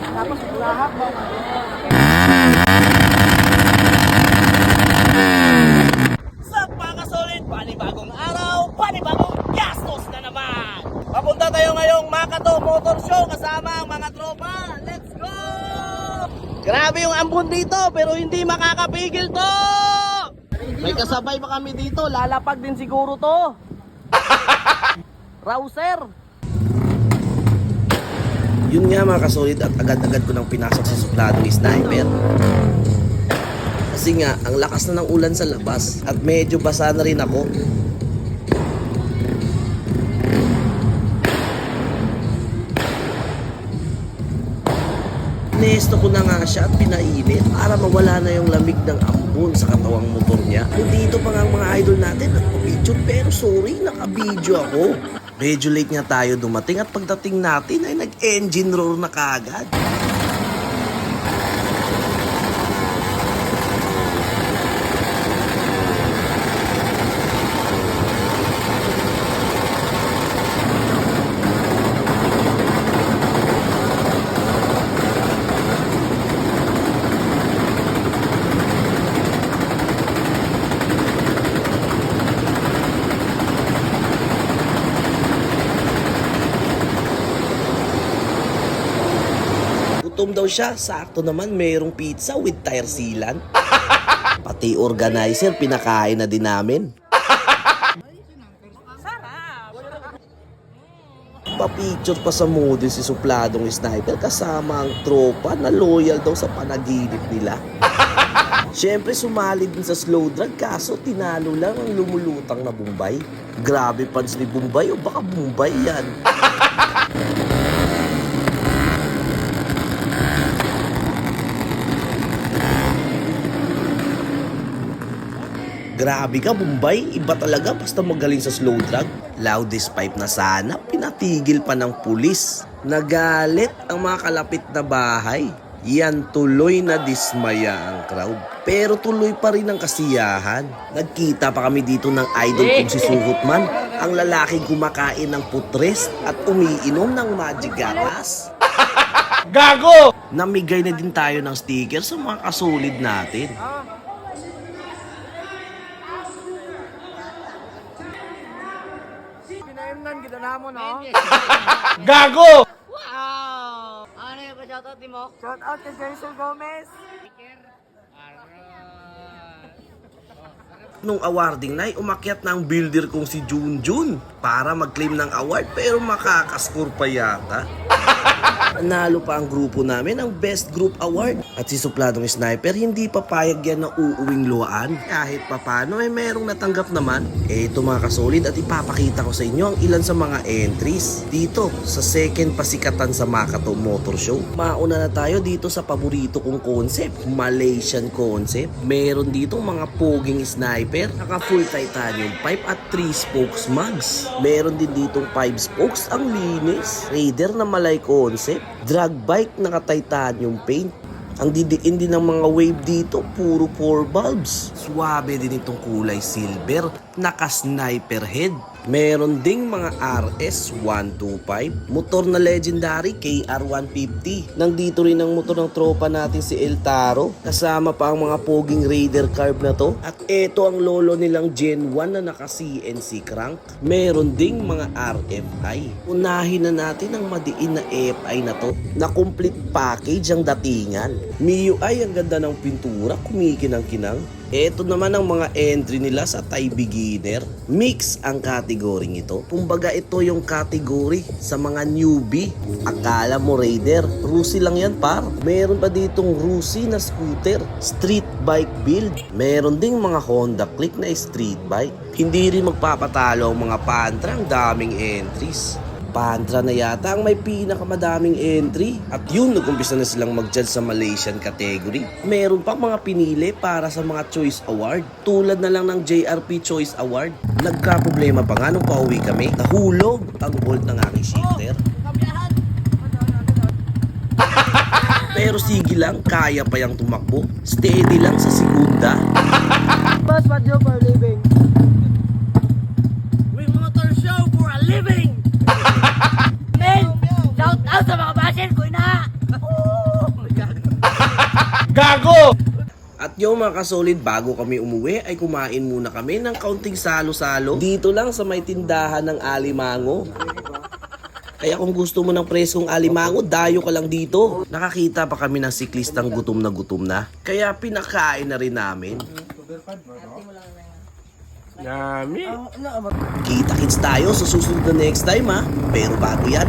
Tapos lahat mo. Sa pakasolid, panibagong araw, panibagong gastos na naman. Papunta tayo ngayong Makato Motor Show kasama ang mga tropa. Let's go! Grabe yung ambon dito pero hindi makakapigil to. May kasabay pa kami dito, lalapag din siguro to. Rouser. Yun nga mga kasolid at agad-agad ko nang pinasok sa supladong sniper. Kasi nga, ang lakas na ng ulan sa labas at medyo basa na rin ako. Nesto ko na nga siya at pinainit para mawala na yung lamig ng ambon sa katawang motor niya. Dito pa nga ang mga idol natin nagpa-picture pero sorry, naka-video ako. Medyo late nga tayo dumating at pagdating natin ay nag-engine roar na kaagad. Gutom daw siya, sakto naman mayroong pizza with tire sealant. Pati organizer, pinakain na din namin. Pa-picture pa sa mood si supladong sniper kasama ang tropa na loyal daw sa panaginip nila. Siyempre sumali din sa slow drag kaso tinalo lang ang lumulutang na Bombay. Grabe pants ni Bombay o baka Bombay yan. Grabe ka, Bombay. Iba talaga basta magaling sa slow drag. Loudest pipe na sana, pinatigil pa ng pulis. Nagalit ang mga kalapit na bahay. Yan tuloy na dismaya ang crowd. Pero tuloy pa rin ang kasiyahan. Nagkita pa kami dito ng idol kong si Suhutman. Ang lalaking kumakain ng putres at umiinom ng magic gatas. Gago! Namigay na din tayo ng sticker sa mga kasolid natin. Pinaimnan kita na mo, no? Gago! Wow! Ano yung pa-shoutout din mo? Shout out kay Jason Gomez. Nung awarding night, umakyat na ang builder kong si Junjun para mag-claim ng award pero makakascore pa yata. Nanalo pa ang grupo namin ang Best Group Award. At si supladong sniper, hindi papayag yan na uuwing luwaan. Kahit papano, merong natanggap naman. Ito mga kasolid at ipapakita ko sa inyo ang ilan sa mga entries dito sa second pasikatan sa Makato Motor Show. Mauna na tayo dito sa paborito kong concept, Malaysian concept. Meron dito mga poging sniper, naka full titanium pipe at 3 spokes mugs. Meron din ditong 5 spokes, ang linis. Raider na Malay concept. Drag bike naka titanium paint. Ang didiin din ng mga wave dito, puro 4 bulbs. Suwabe din itong kulay silver, naka sniper head. Meron ding mga RS125, motor na legendary KR150. Nandito rin ang motor ng tropa natin si El Taro, kasama pa ang mga poging Raider carb na to. At eto ang lolo nilang Gen 1 na naka CNC crank. Meron ding mga RFI. Unahin na natin ang madiin na AFI na to, na complete package ang datingan. MIUI, ang ganda ng pintura, kumikinang-kinang. Ito naman ang mga entry nila sa Thai Beginner. Mix ang kategoring ito. Kumbaga ito yung category sa mga newbie. Akala mo Raider, Rusi lang yan par. Meron pa ditong Rusi na scooter, street bike build. Meron ding mga Honda Click na street bike. Hindi rin magpapatalo ang mga Pantra, ang daming entries. Pantra na yata ang may pinakamadaming entry. At yun, nag-umpisa na silang mag-judge sa Malaysian category. Meron pa mga pinili para sa mga Choice Award. Tulad na lang ng JRP Choice Award. Nagka-problema pa nga nung pauwi kami. Nahulog ang bolt ng aking shifter. Pero sige lang, kaya pa yang tumakbo. Steady lang sa segunda. Boss, what do you for a living? We motor show for a living! Men! Shout out sa mga basher ko na! Yo mga kasolid, bago kami umuwi ay kumain muna kami ng kaunting salo-salo dito lang sa may tindahan ng alimango. Kaya kung gusto mo ng preskong alimango, dayo ka lang dito. Nakakita pa kami ng siklistang gutom na. Kaya pinakain na rin namin. Kita-kits tayo sa susunod na next time ha. Pero bago yan,